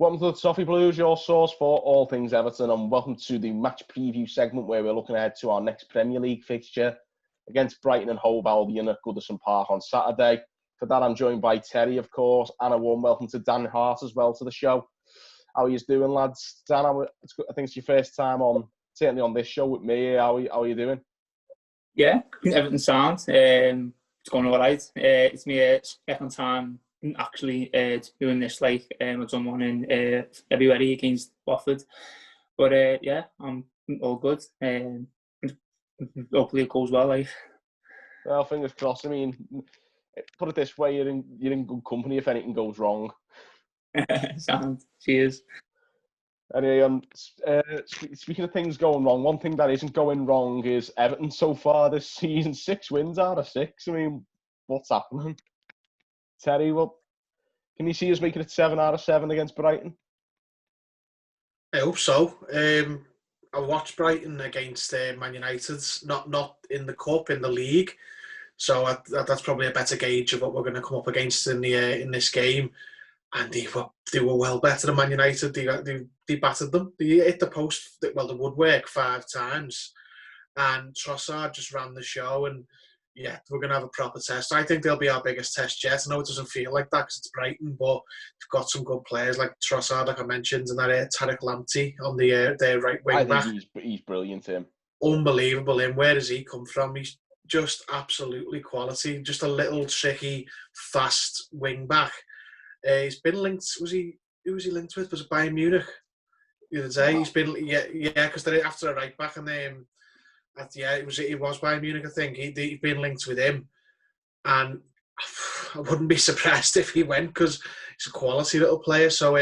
welcome to the Toffee Blues, your source for all things Everton, and welcome to the match preview segment where we're looking ahead to our next Premier League fixture against Brighton and Hove Albion at Goodison Park on Saturday. For that, I'm joined by Terry, of course, and a warm welcome to Dan Hart as well to the show. How are you doing, lads? Dan, I think it's your first time certainly on this show with me. How are you doing? Yeah, Everton sound. It's going all right. It's my second time actually doing this. I've done one in February against Watford, but yeah, I'm all good. Hopefully it goes well. Well, fingers crossed. I mean, put it this way: you're in good company if anything goes wrong. Sound. Cheers. Anyway, speaking of things going wrong, one thing that isn't going wrong is Everton so far this season. 6 wins out of 6. I mean, what's happening? Terry, well, can you see us making it 7 out of 7 against Brighton? I hope so. I watched Brighton against Man United, not in the cup, in the league. So that's probably a better gauge of what we're going to come up against in this game. And they were well better than Man United. They battered them. They hit the post, the woodwork 5 times. And Trossard just ran the show. And yeah, we're going to have a proper test. I think they'll be our biggest test yet. I know it doesn't feel like that because it's Brighton, but they've got some good players like Trossard, like I mentioned, and that Tarek Lamptey on their right wing back. I think he's brilliant, him. Unbelievable him. Where does he come from? He's just absolutely quality. Just a little tricky, fast wing back. He's been linked. Who was he linked with? Was it Bayern Munich the other day? Wow. He's been because they're after a right back and it was Bayern Munich. I think he'd been linked with him, and I wouldn't be surprised if he went because he's a quality little player. So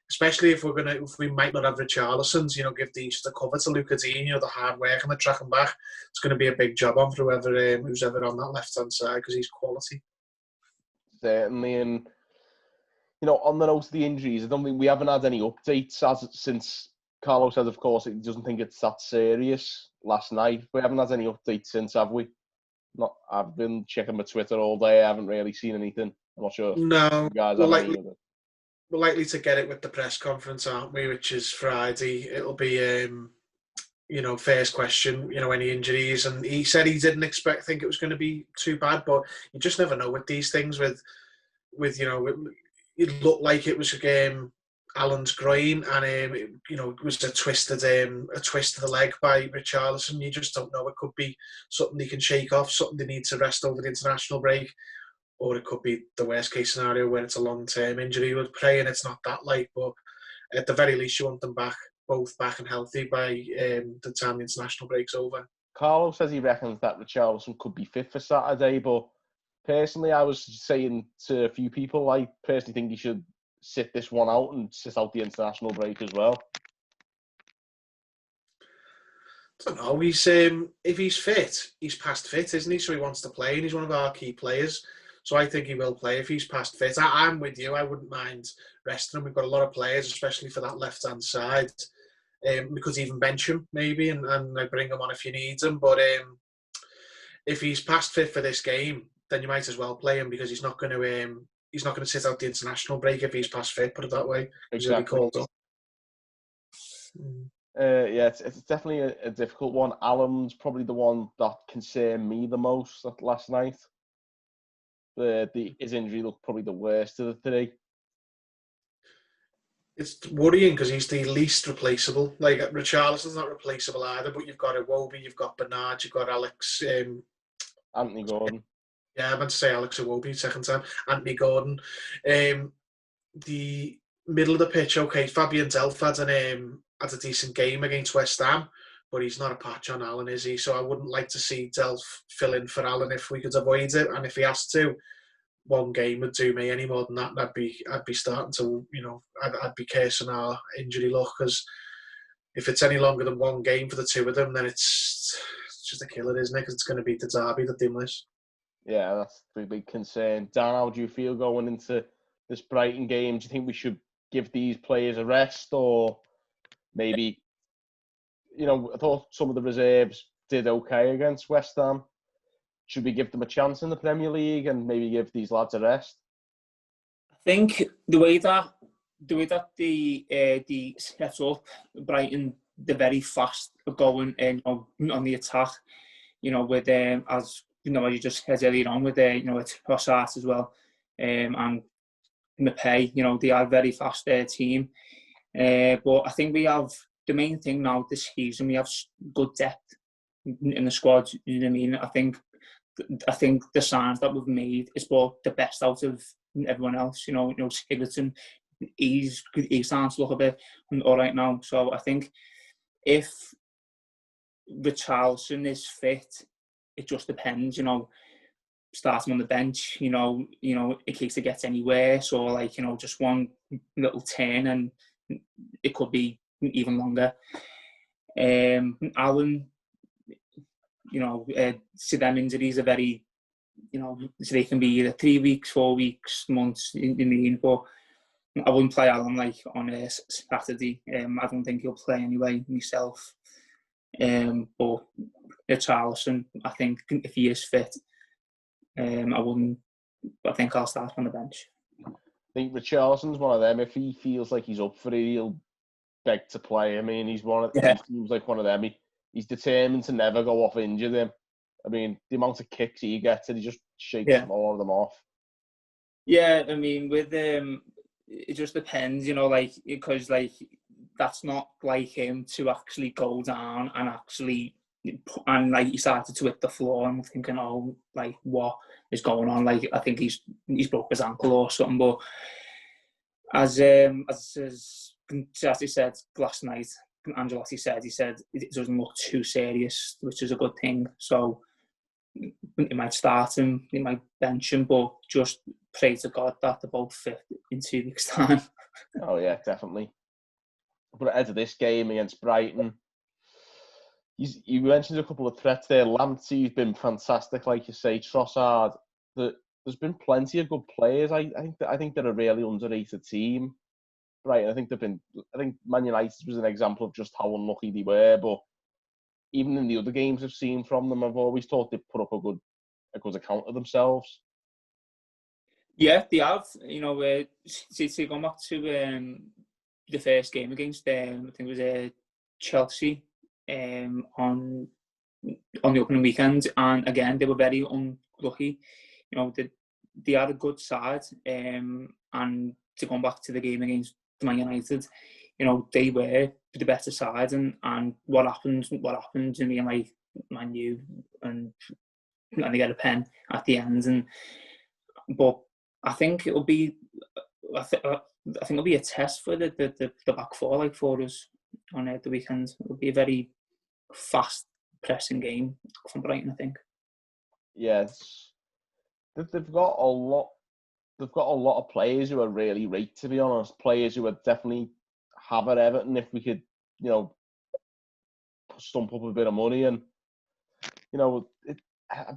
especially if we might not have Richarlison's, give the cover to Lucas Digne, the hard work and the tracking back. It's going to be a big job on for who's ever on that left hand side because he's quality. Certainly, and on the note of the injuries, I don't think we haven't had any updates since Carlo said, of course, he doesn't think it's that serious last night. We haven't had any updates since, have we? I've been checking my Twitter all day. I haven't really seen anything. I'm not sure. No, you guys have any of it. We're likely to get it with the press conference, aren't we? Which is Friday. It'll be, first question, any injuries. And he said he didn't think it was going to be too bad, but you just never know with these things. It looked like it was Allen's groin, and it was a twist of the leg by Richarlison. You just don't know. It could be something they can shake off, something they need to rest over the international break, or it could be the worst case scenario where it's a long-term injury. We're praying it's not that late, but at the very least you want them both back and healthy by the time the international break's over. Carlo says he reckons that Richarlison could be fit for Saturday, but personally I was saying to a few people, I personally think he should sit this one out and sit out the international break as well. I don't know. If he's fit, he's past fit, isn't he? So he wants to play, and he's one of our key players. So I think he will play if he's past fit. I'm with you. I wouldn't mind resting him. We've got a lot of players, especially for that left-hand side. We could even bench him, maybe, and bring him on if you need him. But if he's past fit for this game, then you might as well play him because he's not going to sit out the international break if he's past fit. Put it that way. Exactly. Called up. Yeah, it's definitely a difficult one. Allen's probably the one that concerned me the most last night. His injury looked probably the worst of the 3. It's worrying because he's the least replaceable. Like Richarlison's not replaceable either, but you've got Iwobi, you've got Bernard, you've got Alex. Anthony Gordon. Yeah, I meant to say Alex Iwobi second time. Anthony Gordon. The middle of the pitch, okay, Fabian Delph had a decent game against West Ham, but he's not a patch on Allen, is he? So I wouldn't like to see Delph fill in for Allen if we could avoid it. And if he has to, one game would do me any more than that. I'd be starting to, I'd be cursing our injury luck because if it's any longer than one game for the two of them, then it's just a killer, isn't it? Because it's going to be the derby that they miss. Yeah, that's the big concern. Dan, how do you feel going into this Brighton game? Do you think we should give these players a rest, or maybe, I thought some of the reserves did okay against West Ham. Should we give them a chance in the Premier League and maybe give these lads a rest? I think the way that the way that they set up Brighton, they're very fast going on the attack. With as you just said earlier on, with with Trossard as well, and Mbappé. They are a very fast team. But I think we have the main thing now this season. We have good depth in the squad. You know what I mean? I think the signs that we've made is brought the best out of everyone else. Sigurdsson, he's starting to look a bit all right now. So I think if Richarlison is fit, it just depends. Start him on the bench. In case it gets any worse, or just one little turn, and it could be even longer. Alan, see them injuries are very, so they can be either 3 weeks, 4 weeks, months. But I wouldn't play Alan on a Saturday. I don't think he'll play anyway myself. But Richarlison, I think if he is fit, I think I'll start on the bench. I think Richarlison's one of them. If he feels like he's up for it, he'll beg to play. I mean, he seems like one of them. He's determined to never go off injured him. I mean, the amount of kicks he gets, he just shakes all of them off. Yeah, I mean, with it just depends, because that's not like him to actually go down and actually, and he started to hit the floor, and I'm thinking, what is going on? I think he's broke his ankle or something. But as he said last night, Angelotti said, it doesn't look too serious, which is a good thing. So he might start him, he might bench him, but just pray to God that they're both fit in 2 weeks' time. Oh yeah, definitely. But ahead of this game against Brighton, you mentioned a couple of threats there. Lamptey's been fantastic, like you say. Trossard, there's been plenty of good players. I think they're a really underrated team. Right, I think Man United was an example of just how unlucky they were. But even in the other games I've seen from them, I've always thought they've put up a good account of themselves. Yeah, they have. Going back to the first game against I think it was Chelsea on the opening weekend, and again they were very unlucky. They had a good side, and to go back to the game against Man United, they were the better side, and what happened? I mean, Man U, and they get a pen at the end, but I think it'll be. I think it'll be a test for the back four, for us on the weekend. It'll be a very fast pressing game from Brighton, I think. Yes, they've got a lot. They've got a lot of players who are really great, to be honest. Players who would definitely have at Everton if we could, stump up a bit of money. And I've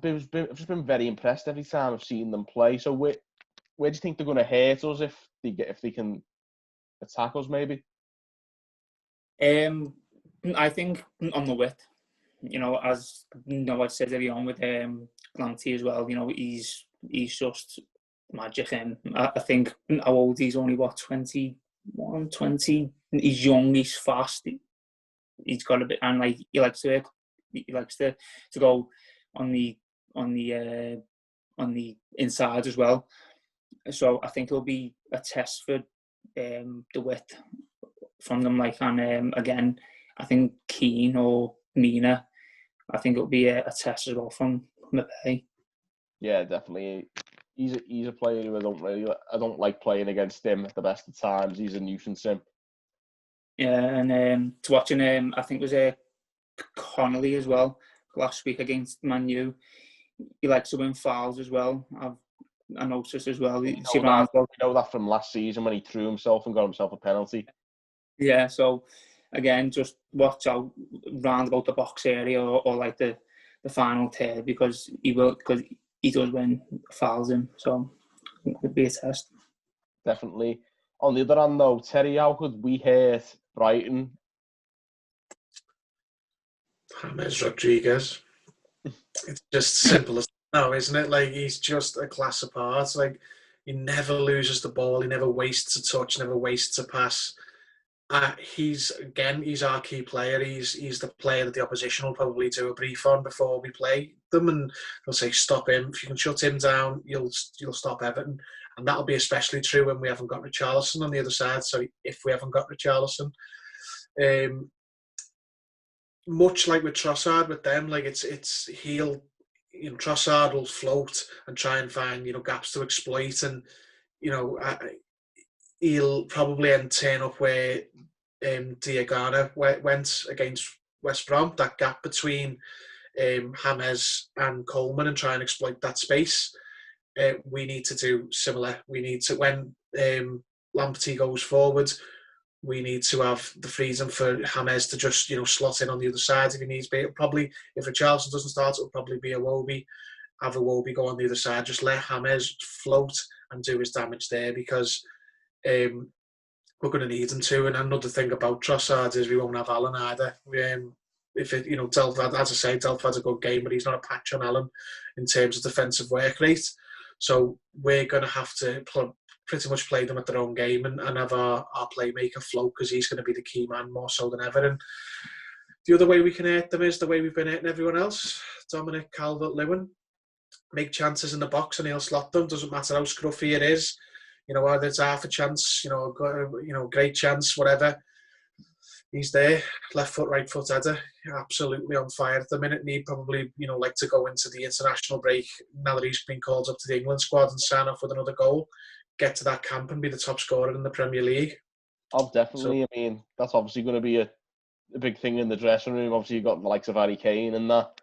just been very impressed every time I've seen them play. So where do you think they're going to hurt us if they can attack us? Maybe. I think on the width. As I said earlier on with Lamptey as well. He's just magic. And I think how old he's only 21, 20. He's young. He's fast. He's got a bit, and he likes to go on the inside as well. So I think it'll be a test for the width from them. And again, I think Keane or Mina, I think it'll be a test as well from Mbappé. Yeah, definitely. He's a player who I don't like playing against him at the best of times. He's a nuisance, him. Yeah, and to watching I think it was Connolly as well last week against Man U. He likes to win fouls as well. I noticed as well. We know that from last season when he threw himself and got himself a penalty. Yeah, so again, just watch out round about the box area or the final third because he does win fouls him. So it would be a test. Definitely. On the other hand, though, Terry, how could we hurt Brighton? James Rodriguez. It's just simple as now, isn't it? He's just a class apart. He never loses the ball. He never wastes a touch, never wastes a pass. He's our key player. He's the player that the opposition will probably do a brief on before we play them, and they'll say, "Stop him. If you can shut him down, you'll stop Everton." And that'll be especially true when we haven't got Richarlison on the other side. So if we haven't got Richarlison, much like with Trossard, with them, like Trossard will float and try and find gaps to exploit, and he'll probably turn up where Diagana went against West Brom, that gap between James and Coleman, and try and exploit that space. We need to do similar. We need to, when Lamptey goes forward, we need to have the freedom for James to just slot in on the other side if he needs be. Probably, if Richarlison doesn't start, it'll probably be Iwobi. Have Iwobi go on the other side. Just let James float and do his damage there, because we're going to need him to. And another thing about Trossard is we won't have Allen either. Delph, as I say, Delph had a good game, but he's not a patch on Allen in terms of defensive work rate. So we're going to have to pretty much play them at their own game and have our playmaker float, because he's going to be the key man more so than ever. And the other way we can hurt them is the way we've been hurting everyone else. Dominic Calvert-Lewin, make chances in the box and he'll slot them. Doesn't matter how scruffy it is. Whether it's half a chance, great chance, whatever. He's there, left foot, right foot header, absolutely on fire at the minute. And he'd probably, like to go into the international break now that he's been called up to the England squad and sign off with another goal, get to that camp and be the top scorer in the Premier League. Oh, definitely. So, I mean, that's obviously going to be a big thing in the dressing room. Obviously, you've got the likes of Harry Kane and that.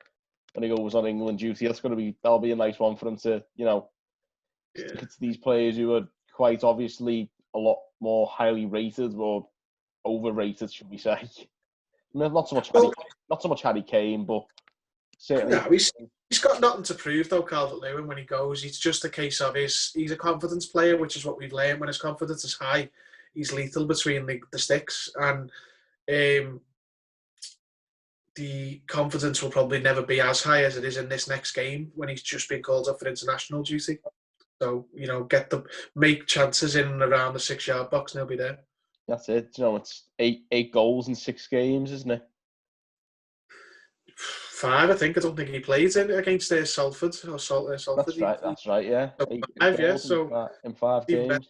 When he goes on England duty, that'll be a nice one for him to, stick it to these players who are quite obviously a lot more highly rated, or overrated, should we say? I mean, not so much Harry Kane, but certainly. No, he's got nothing to prove though, Calvert-Lewin, when he goes. It's just a case of he's a confidence player, which is what we've learned. When his confidence is high, he's lethal between the sticks, and the confidence will probably never be as high as it is in this next game when he's just been called up for international duty. So, make chances in and around the 6-yard box and he'll be there. That's it. It's eight goals in 6 games, isn't it? 5, I think. I don't think he played against Salford. Salford. That's right, yeah. So 5, yeah. So in 5 games.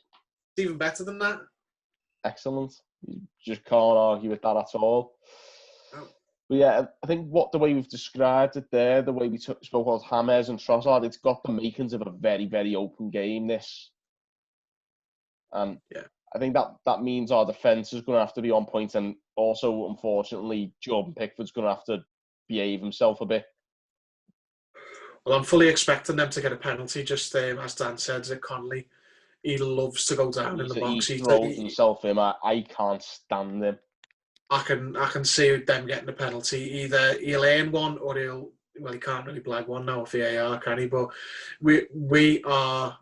Even better than that. Excellent. You just can't argue with that at all. No. But yeah, I think the way we've described it there, the way we spoke about James and Trossard, it's got the makings of a very, very open game, this. And I think that means our defence is going to have to be on point, and also, unfortunately, Jordan Pickford's going to have to behave himself a bit. Well, I'm fully expecting them to get a penalty, just as Dan said, that Connolly, he loves to go down in the box. He throws himself in. I can't stand him. I can see them getting a penalty. Either he'll earn one or he can't really blag one now with VAR, can he? But we are...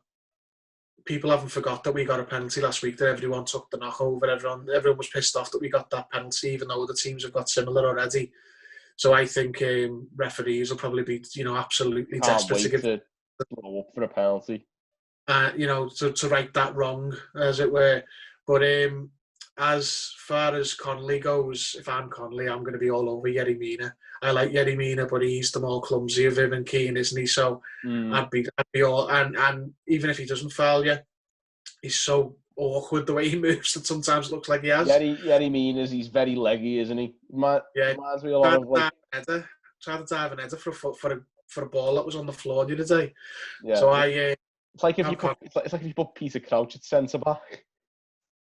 People haven't forgot that we got a penalty last week, that everyone took the knock over. Everyone was pissed off that we got that penalty, even though the teams have got similar already. So I think referees will probably be, absolutely desperate to give blow up for a penalty. To right that wrong, as it were. But as far as Connolly goes, if I'm Connolly, I'm going to be all over Yerry Mina. I like Yerry Mina, but he's the more clumsy of him and Keane, isn't he? So I'd be all... And even if he doesn't foul you, he's so awkward the way he moves that sometimes it looks like he has. Yerry Mina, he's very leggy, isn't he? Reminds me a lot of like... Tried to dive an header for a ball that was on the floor the other day. Yeah. So it's like if you put Peter Crouch at centre back.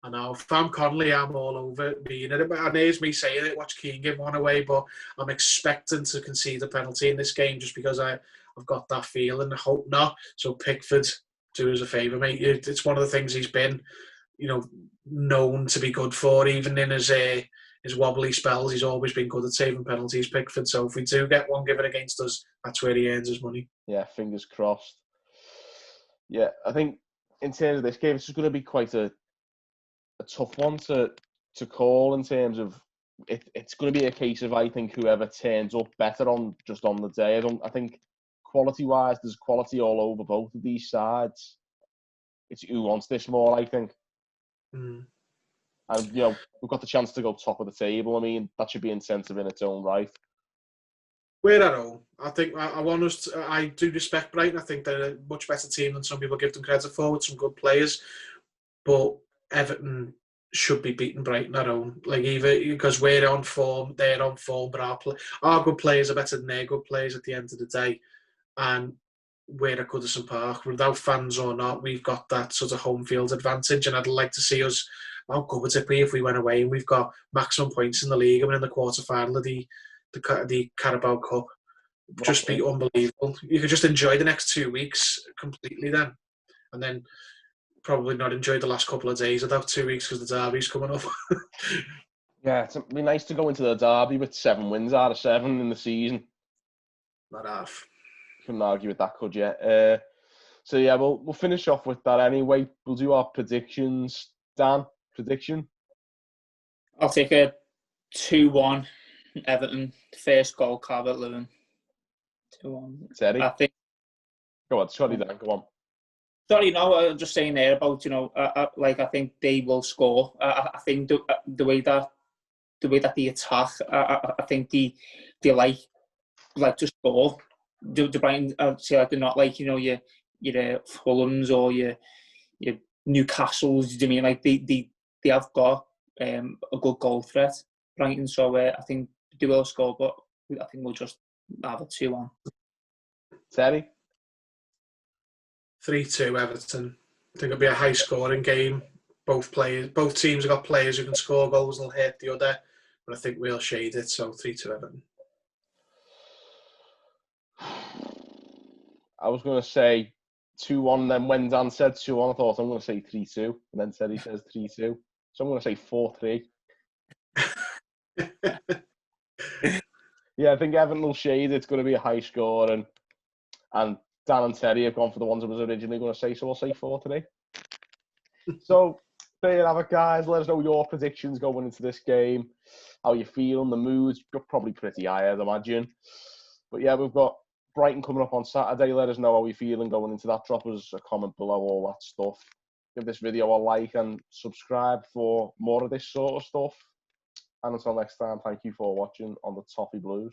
I know. If I'm Connolly, I'm all over Mina. And here's me saying it, watch Keane give one away, but I'm expecting to concede a penalty in this game just because I've got that feeling. I hope not. So Pickford, do us a favour, mate. It's one of the things he's been, known to be good for. Even in his wobbly spells, he's always been good at saving penalties, Pickford. So if we do get one given against us, that's where he earns his money. Yeah, fingers crossed. Yeah, I think in terms of this game, this is going to be quite a tough one to call in terms of it's going to be a case of, I think, whoever turns up better on the day. I think quality wise, there's quality all over both of these sides. it's who wants this more, I think. Mm. And, you know, we've got the chance to go top of the table. I mean, that should be incentive in its own right. We're at home. I think I want us to, I do respect Brighton. I think they're a much better team than some people give them credit for, with some good players. But Everton should be beating Brighton at home. Like, either because we're on form, they're on form, but our good players are better than their good players at the end of the day. And we're at Goodison Park. Without fans or not, we've got that sort of home field advantage. And I'd like to see us, how good would it be if we went away and we've got maximum points in the league and we're in the quarter-final of the Carabao Cup. Just be unbelievable. You could just enjoy the next 2 weeks completely then. And then probably not enjoy the last couple of days of that 2 weeks because the derby's coming up. Yeah, it'd be nice to go into the derby with 7 wins out of 7 in the season. Not half. Couldn't argue with that, could you? So yeah, we'll finish off with that anyway. We'll do our predictions. Dan, prediction? I'll take a 2-1 Everton. First goal, Calvert-Lewin. 2-1. Teddy? I think. Go on, sorry, Dan, go on. Sorry, no, I'm just saying there about, you know, I think they will score. I think the way that they attack, I think they like to score. The Brighton, I'd say, like, they're not like, you know, your Fulhams or your Newcastles. Do you mean like they have got a good goal threat, Brighton? So I think they will score, but I think we'll just have a 2-1. Terry? 3-2 Everton. I think it'll be a high-scoring game. Both teams have got players who can score goals and will hit the other, but I think we'll shade it. So 3-2 Everton. I was going to say 2-1, then when Dan said 2-1, I thought I'm going to say 3-2, and then Teddy says 3-2. So I'm going to say 4-3. Yeah, I think Everton will shade. It's going to be a high score, and Dan and Terry have gone for the ones I was originally going to say, so I'll say 4-3. So there you have it, guys. Let us know your predictions going into this game. How you feeling? The mood's probably pretty high, I'd imagine. But yeah, we've got Brighton coming up on Saturday. Let us know how you're feeling going into that. Drop us a comment below, all that stuff. Give this video a like and subscribe for more of this sort of stuff. And until next time, thank you for watching on the Toffee Blues.